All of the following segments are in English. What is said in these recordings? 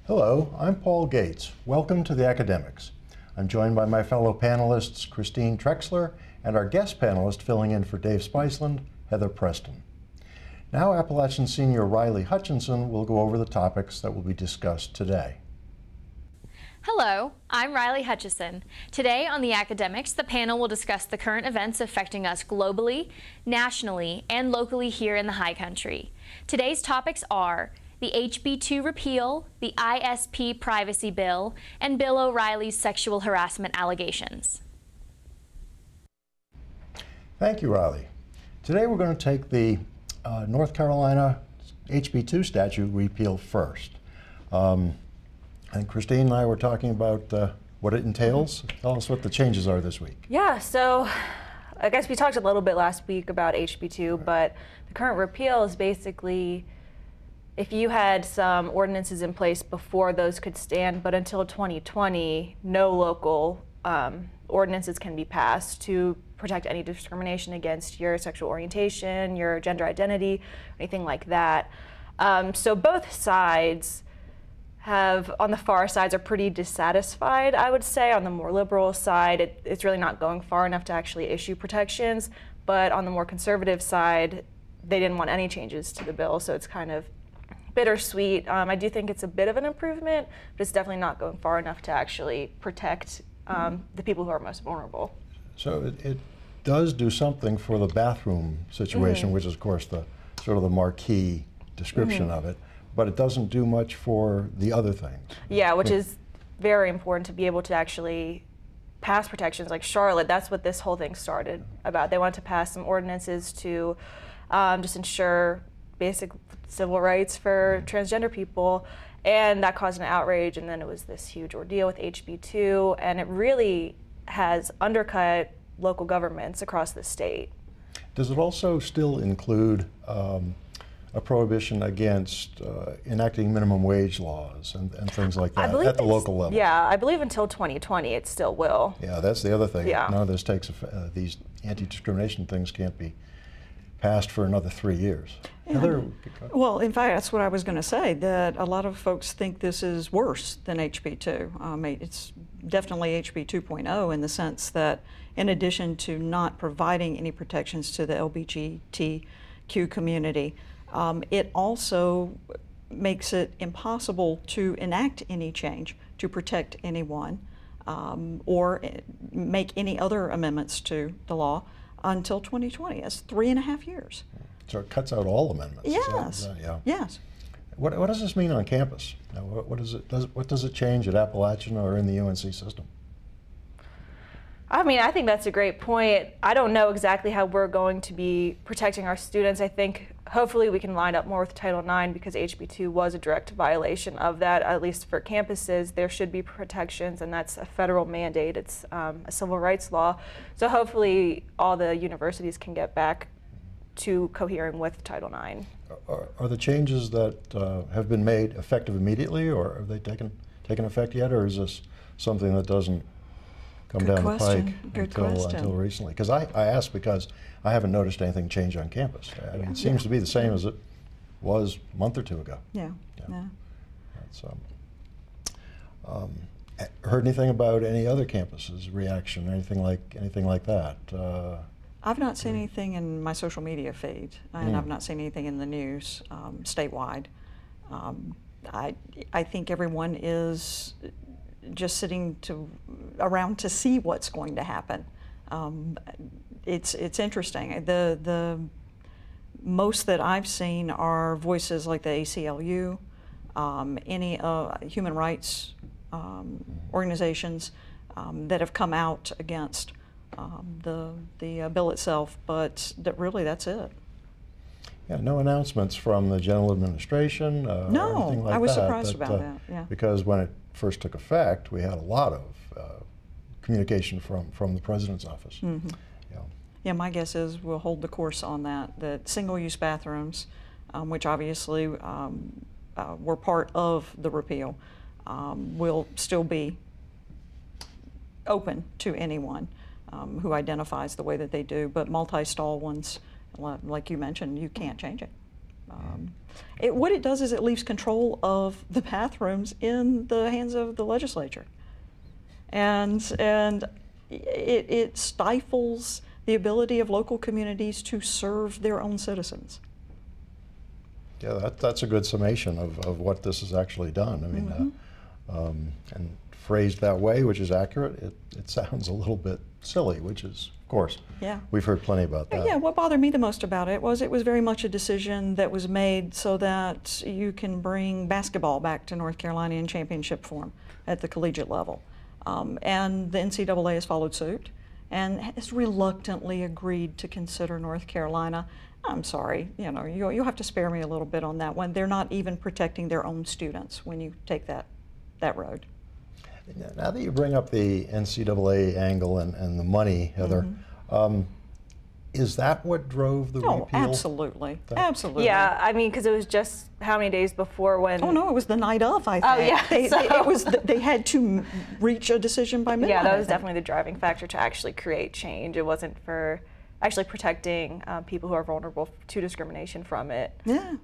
Hello, I'm Paul Gates. Welcome to the Academics. I'm joined by my fellow panelists, Christine Trexler, and our guest panelist filling in for Dave Spiceland, Heather Preston. Now Appalachian Senior Riley Hutchinson will go over the topics that will be discussed today. Hello, I'm Riley Hutchison. Today on The Academics, the panel will discuss the current events affecting us globally, nationally, and locally here in the High Country. Today's topics are the HB2 repeal, the ISP Privacy Bill, and Bill O'Reilly's sexual harassment allegations. Thank you, Riley. Today we're going to take the North Carolina HB2 statute repeal first. And Christine and I were talking about what it entails. Tell us what the changes are this week. Yeah, so I guess we talked a little bit last week about HB2, but the current repeal is basically if you had some ordinances in place before those could stand, but until 2020, no local ordinances can be passed to protect any discrimination against your sexual orientation, your gender identity, anything like that. So both sides on the far sides are pretty dissatisfied, I would say. On the more liberal side, it's really not going far enough to actually issue protections, but on the more conservative side, they didn't want any changes to the bill, so it's kind of bittersweet. I do think it's a bit of an improvement, but it's definitely not going far enough to actually protect the people who are most vulnerable. So it does do something for the bathroom situation, which is, of course, the sort of the marquee description of it. But it doesn't do much for the other things. Yeah, which is very important to be able to actually pass protections. Like Charlotte, that's what this whole thing started about. They wanted to pass some ordinances to just ensure basic civil rights for transgender people, and that caused an outrage, and then it was this huge ordeal with HB2, and it really has undercut local governments across the state. Does it also still include a prohibition against enacting minimum wage laws and things like that at the local level? Yeah, I believe until 2020 it still will. Yeah, that's the other thing. Yeah. None of this takes these anti-discrimination things can't be passed for another 3 years. Heather? Well, in fact, that's what I was going to say, that a lot of folks think this is worse than HB2. It's definitely HB 2.0 in the sense that in addition to not providing any protections to the LGBTQ community, it also makes it impossible to enact any change to protect anyone or make any other amendments to the law until 2020. That's 3.5 years. So it cuts out all amendments. Yes. Yeah. Yes. What does this mean on campus? Now, what does it change at Appalachian or in the UNC system? I mean, I think that's a great point. I don't know exactly how we're going to be protecting our students. I think hopefully we can line up more with Title IX because HB2 was a direct violation of that. At least for campuses, there should be protections, and that's a federal mandate. It's a civil rights law. So hopefully all the universities can get back to cohering with Title IX. Are the changes that have been made effective immediately, or have they taken effect yet, or is this something that doesn't come down the pike until recently? Because I ask because I haven't noticed anything change on campus. I mean, it seems to be the same as it was a month or two ago. Yeah. That's, heard anything about any other campuses' reaction, anything like that? I've not seen anything in my social media feed, and I've not seen anything in the news statewide. I think everyone is just sitting around to see what's going to happen. It's interesting. The most that I've seen are voices like the ACLU, any human rights organizations that have come out against the bill itself, but really that's it. Yeah, no announcements from the general administration. No, or anything like I was that, surprised about that. Yeah, because when it first took effect, we had a lot of communication from the president's office. Yeah, my guess is we'll hold the course on that. That single-use bathrooms, which obviously were part of the repeal, will still be open to anyone who identifies the way that they do, but multi-stall ones, like you mentioned, you can't change it. What it does is it leaves control of the bathrooms in the hands of the legislature. And it stifles the ability of local communities to serve their own citizens. Yeah, that's a good summation of what this has actually done. I mean, and phrased that way, which is accurate, it sounds a little bit silly, which is, of course, yeah, we've heard plenty about that. Yeah, what bothered me the most about it was very much a decision that was made so that you can bring basketball back to North Carolina in championship form at the collegiate level. And the NCAA has followed suit and has reluctantly agreed to consider North Carolina. I'm sorry, you know, you'll have to spare me a little bit on that one. They're not even protecting their own students when you take that road. Now that you bring up the NCAA angle and the money, Heather, is that what drove the repeal? Oh, absolutely, absolutely. Yeah, I mean, because it was just how many days before when? Oh no, it was the night of, I think. Oh yeah, they had to reach a decision by midnight. Yeah, that was definitely the driving factor to actually create change. It wasn't for actually protecting people who are vulnerable to discrimination from it. Yeah,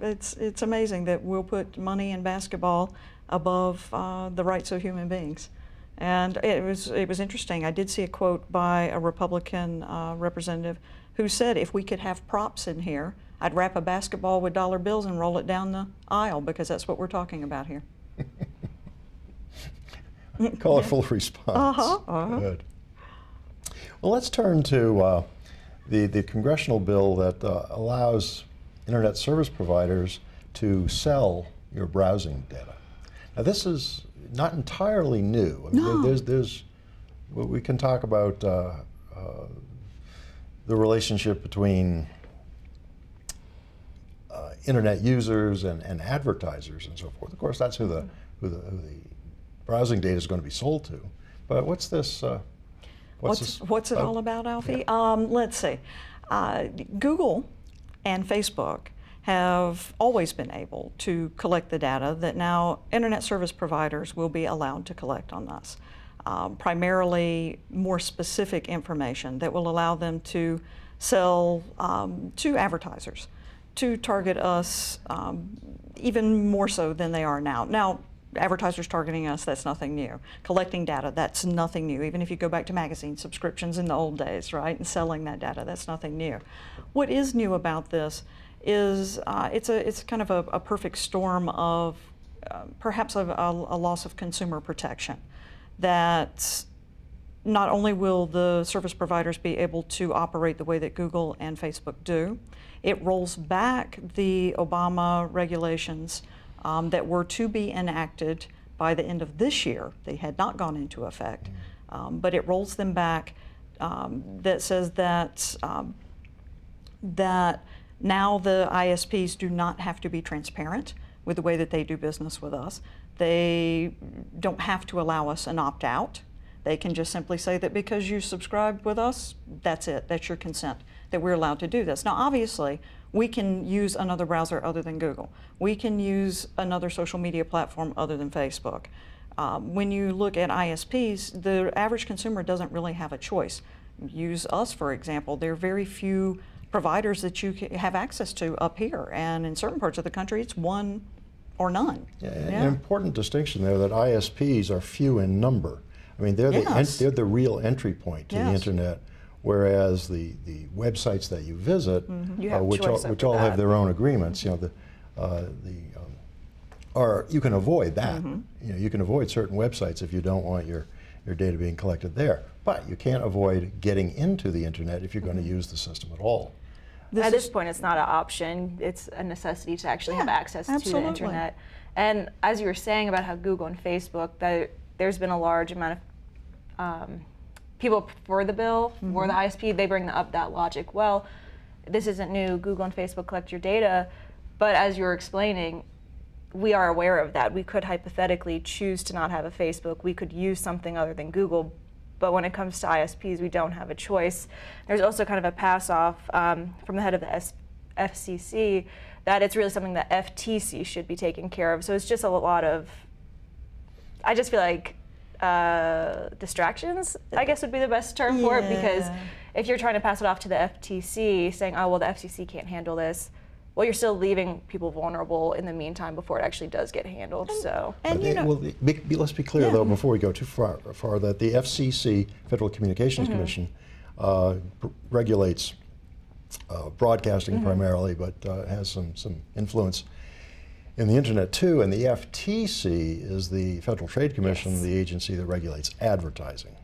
it's amazing that we'll put money in basketball above the rights of human beings. And it was interesting. I did see a quote by a Republican representative who said, if we could have props in here, I'd wrap a basketball with dollar bills and roll it down the aisle, because that's what we're talking about here. Colorful response. Good. Well, let's turn to the congressional bill that allows internet service providers to sell your browsing data. Now, this is not entirely new. I mean, there's we can talk about the relationship between internet users and advertisers and so forth. Of course, that's who the browsing data is going to be sold to. But what's this? What's it all about, Alfie? Yeah. Let's see. Google and Facebook have always been able to collect the data that now internet service providers will be allowed to collect on us. Primarily more specific information that will allow them to sell to advertisers, to target us even more so than they are now. Now, advertisers targeting us, that's nothing new. Collecting data, that's nothing new. Even if you go back to magazine subscriptions in the old days, right, and selling that data, that's nothing new. What is new about this is it's kind of a perfect storm of perhaps a loss of consumer protection. That not only will the service providers be able to operate the way that Google and Facebook do, it rolls back the Obama regulations that were to be enacted by the end of this year. They had not gone into effect, but it rolls them back. That says that that now the ISPs do not have to be transparent with the way that they do business with us. They don't have to allow us an opt-out. They can just simply say that because you subscribed with us, that's it, that's your consent, that we're allowed to do this. Now, obviously, we can use another browser other than Google. We can use another social media platform other than Facebook. When you look at ISPs, the average consumer doesn't really have a choice. Use us, for example. There are very few providers that you have access to up here, and in certain parts of the country, it's one or none. Yeah, an important distinction there, that ISPs are few in number. I mean, they're they're the real entry point to the internet, whereas the websites that you visit, which all have their own agreements, you know, or you can avoid that. You know, you can avoid certain websites if you don't want your data being collected there, but you can't avoid getting into the internet if you're going to use the system at all. At this point, it's not an option. It's a necessity to actually have access to the internet. And as you were saying about how Google and Facebook, there's been a large amount of people for the bill, for the ISP, they bring up that logic. Well, this isn't new. Google and Facebook collect your data. But as you were explaining, we are aware of that. We could hypothetically choose to not have a Facebook. We could use something other than Google. But when it comes to ISPs, we don't have a choice. There's also kind of a pass-off from the head of the FCC that it's really something that FTC should be taking care of. So it's just a lot of, I just feel like distractions, I guess would be the best term for it, because if you're trying to pass it off to the FTC, saying, oh, well, the FCC can't handle this, well, you're still leaving people vulnerable in the meantime before it actually does get handled. Let's be clear though, before we go too far, that the FCC, Federal Communications Commission, regulates broadcasting primarily, but has some influence in the internet too. And the FTC is the Federal Trade Commission, the agency that regulates advertising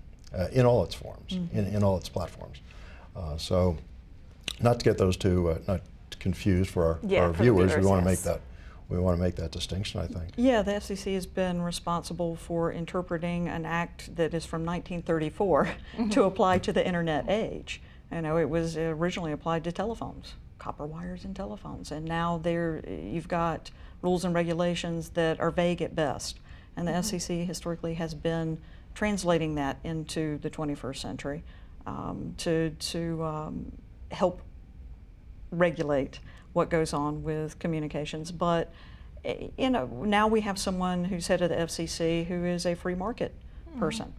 in all its forms, in all its platforms. So, not to get those two not confused for our viewers, we want to make that distinction, I think. Yeah, the FCC has been responsible for interpreting an act that is from 1934 to apply to the internet age. You know, it was originally applied to telephones, copper wires and telephones, and now you've got rules and regulations that are vague at best. And the FCC historically has been translating that into the 21st century to help regulate what goes on with communications. But you know, now we have someone who's head of the FCC who is a free market person.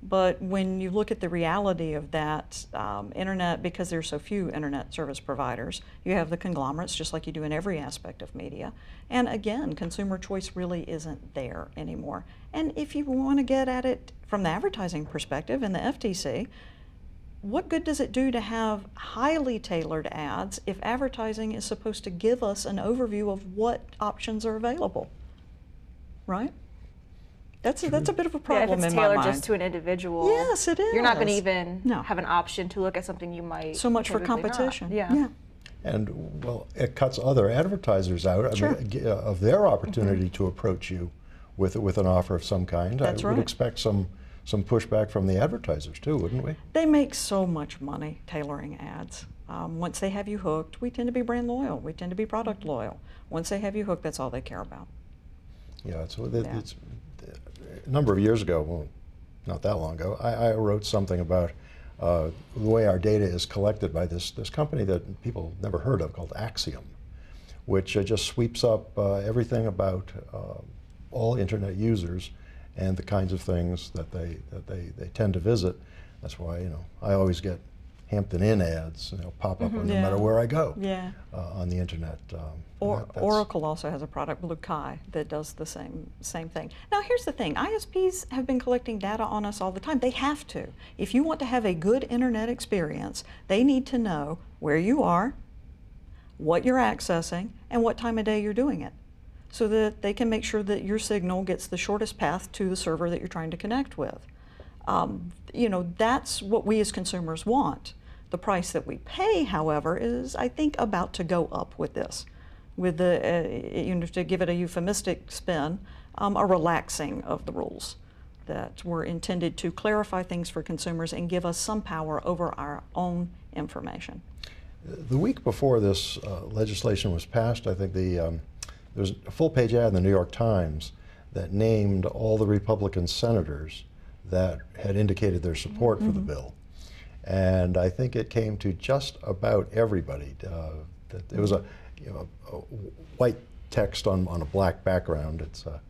But when you look at the reality of that, internet, because there's so few internet service providers, you have the conglomerates just like you do in every aspect of media. And again, consumer choice really isn't there anymore. And if you want to get at it from the advertising perspective in the FTC, what good does it do to have highly tailored ads if advertising is supposed to give us an overview of what options are available, right? That's a bit of a problem in my mind. If it's tailored just to an individual, yes, it is. You're not going to even have an option to look at something you might. So much for competition. Yeah. And well, it cuts other advertisers out of their opportunity to approach you with an offer of some kind. That's I would expect some pushback from the advertisers too, wouldn't we? They make so much money tailoring ads. Once they have you hooked, we tend to be brand loyal. We tend to be product loyal. Once they have you hooked, that's all they care about. Yeah, it's a number of years ago, well, not that long ago, I wrote something about the way our data is collected by this company that people never heard of called Axiom, which just sweeps up everything about all internet users and the kinds of things that they tend to visit. That's why, you know, I always get Hampton Inn ads, you know, pop up no matter where I go on the internet. Oracle also has a product, Blue Kai, that does the same thing. Now here's the thing, ISPs have been collecting data on us all the time. They have to. If you want to have a good internet experience, they need to know where you are, what you're accessing, and what time of day you're doing it, so that they can make sure that your signal gets the shortest path to the server that you're trying to connect with. You know, that's what we as consumers want. The price that we pay, however, is, I think, about to go up with this. With the, you know, to give it a euphemistic spin, a relaxing of the rules that were intended to clarify things for consumers and give us some power over our own information. The week before this legislation was passed, I think there was a full-page ad in the New York Times that named all the Republican senators that had indicated their support for the bill. And I think it came to just about everybody. It was a white text on a black background. It's a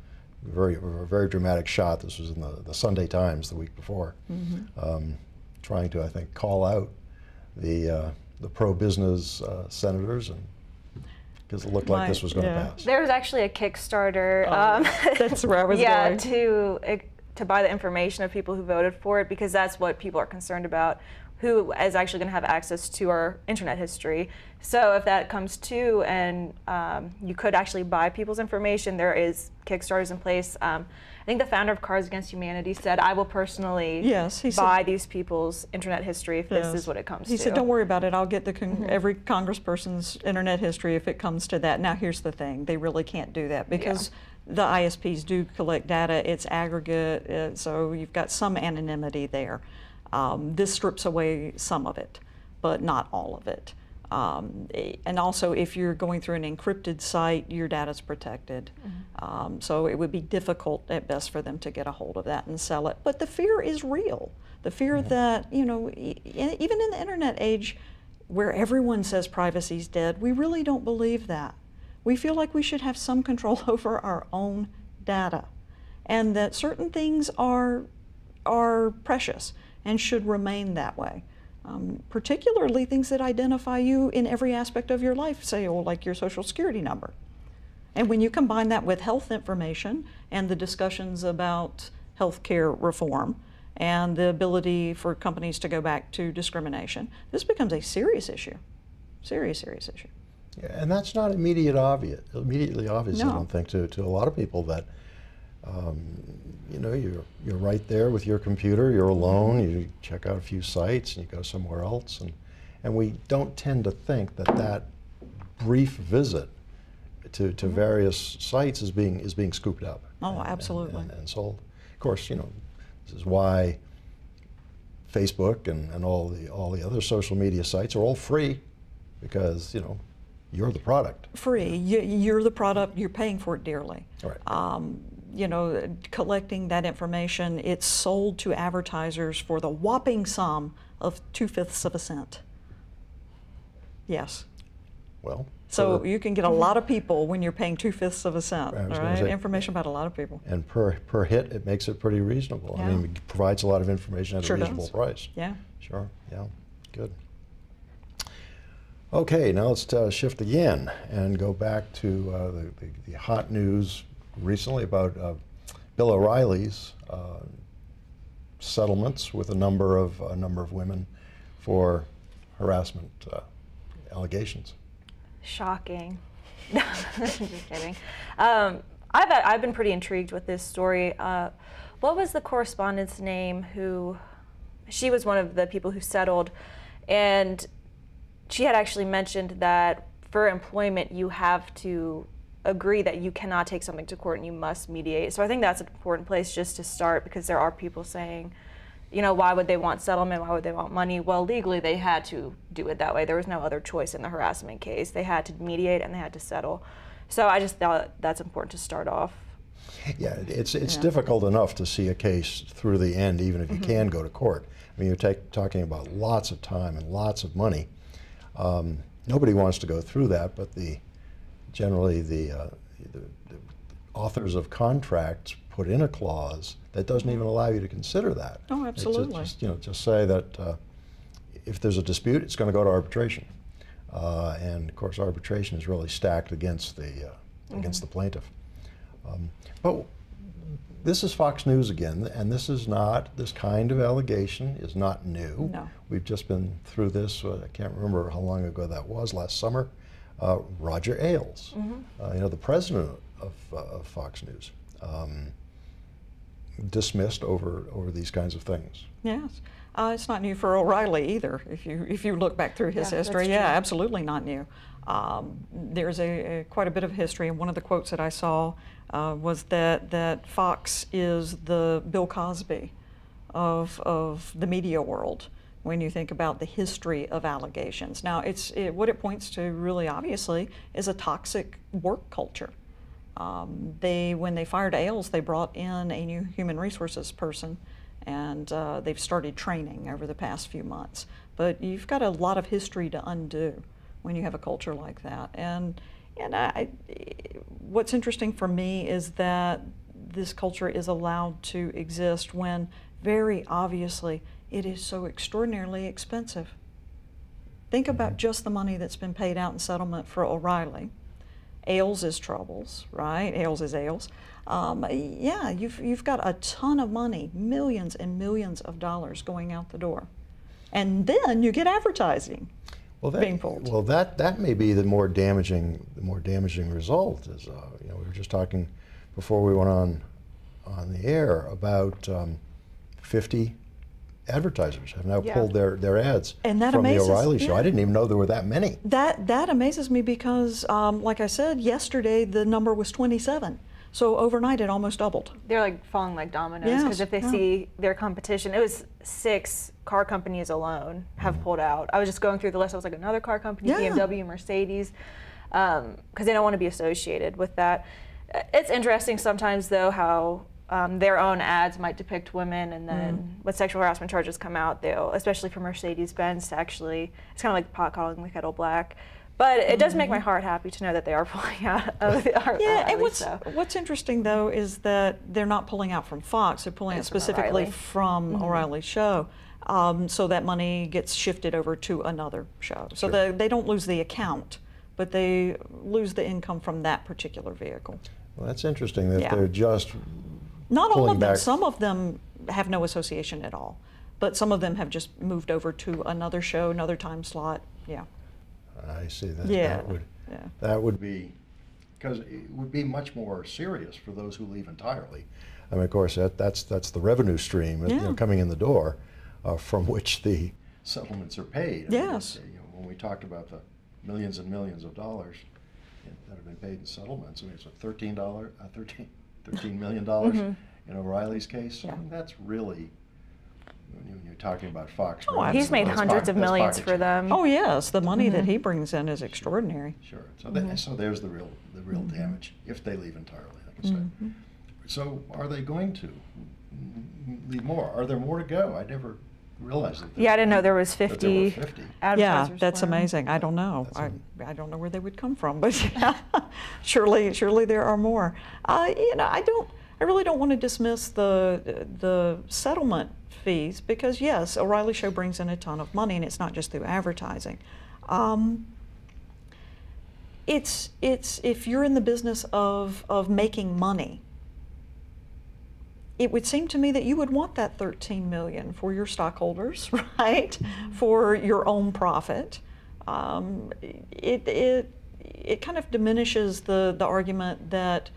very dramatic shot. This was in the Sunday Times the week before, trying to, I think, call out the pro-business senators, and because it looked like this was going to pass. There was actually a Kickstarter. That's where I was going. To buy the information of people who voted for it, because that's what people are concerned about, who is actually going to have access to our internet history. So if that comes to, and you could actually buy people's information, there is Kickstarters in place. I think the founder of Cards Against Humanity said, I will personally buy these people's internet history if this is what it comes to. He said, don't worry about it, I'll get every congressperson's internet history if it comes to that. Now here's the thing, they really can't do that because the ISPs do collect data, it's aggregate, so you've got some anonymity there. This strips away some of it, but not all of it. And also, if you're going through an encrypted site, your data's protected. So it would be difficult at best for them to get a hold of that and sell it. But the fear is real. The fear that, you know, even in the internet age, where everyone says privacy's dead, we really don't believe that. We feel like we should have some control over our own data, and that certain things are precious and should remain that way. particularly things that identify you in every aspect of your life, say, or like your Social Security number. And when you combine that with health information and the discussions about healthcare reform and the ability for companies to go back to discrimination, this becomes a serious issue. Serious issue. Yeah, and that's not immediately obvious, No. I don't think, to a lot of people that, you know, you're right there with your computer, you're alone, you check out a few sites and you go somewhere else, and we don't tend to think that that brief visit to various sites is being scooped up. Oh, absolutely. And sold. Of course, you know, this is why Facebook and all the other social media sites are all free, because, you know, you're the product. Free. You're the product. You're paying for it dearly. Right. You know, collecting that information, it's sold to advertisers for the whopping sum of 2/5 of a cent. Yes. Well. So you can get a lot of people when you're paying 2/5 of a cent. All right. Information about a lot of people. And per hit, it makes it pretty reasonable. Yeah. I mean, it provides a lot of information at Sure a reasonable does. price. Yeah. Sure. Yeah. Good. Okay, now let's shift again and go back to the hot news recently about Bill O'Reilly's settlements with a number of women for harassment allegations. Shocking. Just kidding. I've been pretty intrigued with this story. What was the correspondent's name she was one of the people who settled, and she had actually mentioned that for employment you have to agree that you cannot take something to court and you must mediate. So I think that's an important place just to start, because there are people saying, you know, why would they want settlement? Why would they want money? Well, legally they had to do it that way. There was no other choice in the harassment case. They had to mediate and they had to settle. So I just thought that's important to start off. Yeah, it's difficult enough to see a case through the end, even if you can go to court. I mean, you're talking about lots of time and lots of money. Nobody wants to go through that, but generally the authors of contracts put in a clause that doesn't even allow you to consider that. Oh, absolutely. Just say that if there's a dispute, it's going to go to arbitration, and of course arbitration is really stacked against the plaintiff. But this is Fox News again, and this kind of allegation is not new. No. We've just been through this. I can't remember how long ago that was. Last summer, Roger Ailes, you know, the president of Fox News, dismissed over these kinds of things. Yes. It's not new for O'Reilly either. If you look back through his history, absolutely not new. There's quite a bit of history, and one of the quotes that I saw was that Fox is the Bill Cosby of the media world when you think about the history of allegations. Now, what it points to really obviously is a toxic work culture. When they fired Ailes, they brought in a new human resources person, and they've started training over the past few months. But you've got a lot of history to undo when you have a culture like that. And what's interesting for me is that this culture is allowed to exist when very obviously it is so extraordinarily expensive. Think about just the money that's been paid out in settlement for O'Reilly. Ailes' troubles, right? Ailes is Ailes. Yeah, you've got a ton of money, millions and millions of dollars going out the door. And then you get advertising being pulled. Well, that may be the more damaging result. Is you know, we were just talking before we went on the air about 50 advertisers have now pulled their ads from the O'Reilly show. I didn't even know there were that many. That amazes me because, like I said, yesterday the number was 27. So overnight it almost doubled. They're like falling like dominoes, because if they see their competition, it was 6 car companies alone have pulled out. I was just going through the list. I was like, another car company, BMW, Mercedes, because they don't want to be associated with that. It's interesting sometimes though how their own ads might depict women, and then when sexual harassment charges come out, they'll, especially for Mercedes-Benz, actually, it's kind of like pot calling the kettle black. But it does make my heart happy to know that they are pulling out of the and what's interesting though is that they're not pulling out from Fox, they're pulling out specifically from O'Reilly's show. So that money gets shifted over to another show. So they don't lose the account, but they lose the income from that particular vehicle. Well, that's interesting that they're just not all of them. Back. Some of them have no association at all, but some of them have just moved over to another show, another time slot. Yeah. I see that. That would be, because it would be much more serious for those who leave entirely. I mean, of course, that's the revenue stream coming in the door, from which the settlements are paid. Yes. I mean, when we talked about the millions and millions of dollars that have been paid in settlements, I mean, it's a $13 million in O'Reilly's case. I mean, that's really, when you're talking about Fox. He's made hundreds of millions for them. Oh yes, the money that he brings in is extraordinary. Sure. So, so there's the real damage if they leave entirely, like I said. So are they going to leave more? Are there more to go? I never realized that. I didn't know there was 50. Yeah, that's amazing. I don't know. I don't know where they would come from, but surely there are more. You know, I really don't want to dismiss the settlement fees, because yes, O'Reilly Show brings in a ton of money, and it's not just through advertising. It's if you're in the business of making money, it would seem to me that you would want that $13 million for your stockholders, right? For your own profit. It kind of diminishes the argument that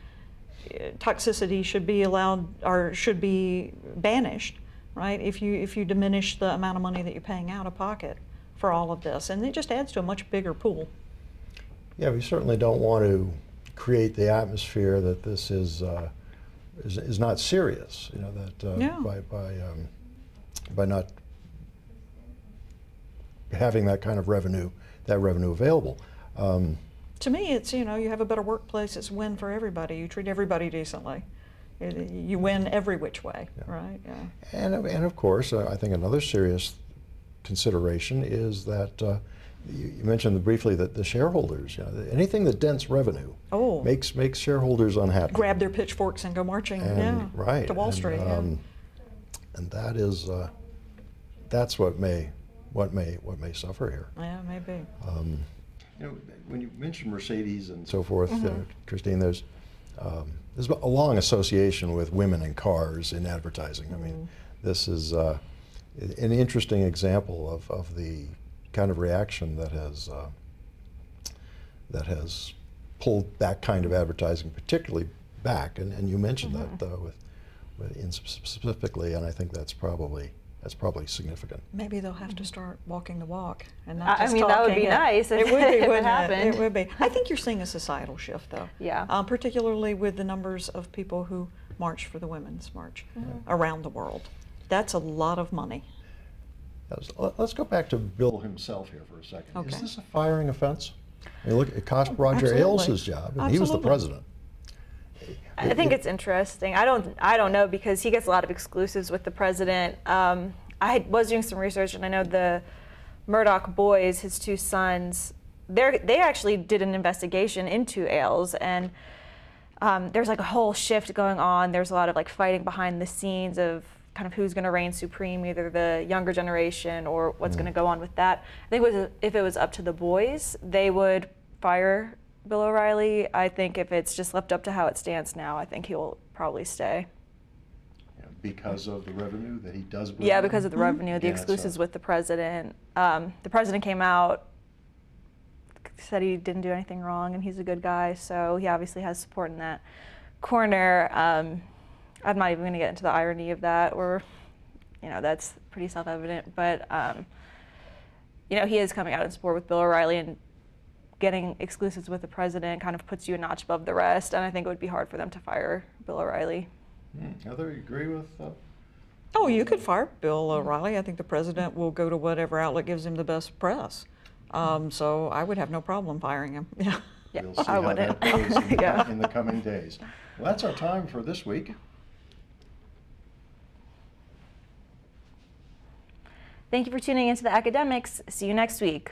toxicity should be allowed or should be banished, right? If you diminish the amount of money that you're paying out of pocket for all of this, and it just adds to a much bigger pool. Yeah, we certainly don't want to create the atmosphere that this is not serious. You know, that by not having that kind of revenue available. To me, it's, you know, you have a better workplace. It's a win for everybody. You treat everybody decently. You win every which way, right? Yeah. And of course, I think another serious consideration is that you mentioned briefly that the shareholders, you know, anything that dents revenue makes shareholders unhappy. Grab their pitchforks and go marching, to Wall Street. And that is that's what may suffer here. Yeah, maybe. You know, when you mention Mercedes and so forth, Christine, there's a long association with women and cars in advertising. I mean, this is an interesting example of the kind of reaction that has pulled that kind of advertising particularly back. And you mentioned that specifically, and I think that's probably significant. Maybe they'll have to start walking the walk and not just talking. That would be nice. It would be, if wouldn't it happened. It would be. I think you're seeing a societal shift, though. Yeah. Particularly with the numbers of people who march for the Women's March around the world. That's a lot of money. Let's go back to Bill himself here for a second. Okay. Is this a firing offense? I mean, look, it cost Roger Ailes his job, and he was the president. I think it's interesting. I don't know, because he gets a lot of exclusives with the president. I was doing some research, and I know the Murdoch boys, his two sons, they actually did an investigation into Ailes, and there's like a whole shift going on. There's a lot of like fighting behind the scenes of kind of who's going to reign supreme, either the younger generation or what's going to go on with that. I think if it was up to the boys, they would fire Bill O'Reilly. I think if it's just left up to how it stands now, I think he will probably stay. Yeah, because of the revenue that he does bring? Yeah, because of the revenue, the exclusives with the president. The president came out, said he didn't do anything wrong and he's a good guy, so he obviously has support in that corner. I'm not even going to get into the irony of that, or, you know, that's pretty self-evident, but, you know, he is coming out in support with Bill O'Reilly, and getting exclusives with the president kind of puts you a notch above the rest, and I think it would be hard for them to fire Bill O'Reilly. Heather, you agree with Oh, you could fire Bill O'Reilly. I think the president will go to whatever outlet gives him the best press. So I would have no problem firing him. Yeah, we'll see I how wouldn't. that goes in the coming days. Well, that's our time for this week. Thank you for tuning into The Academics. See you next week.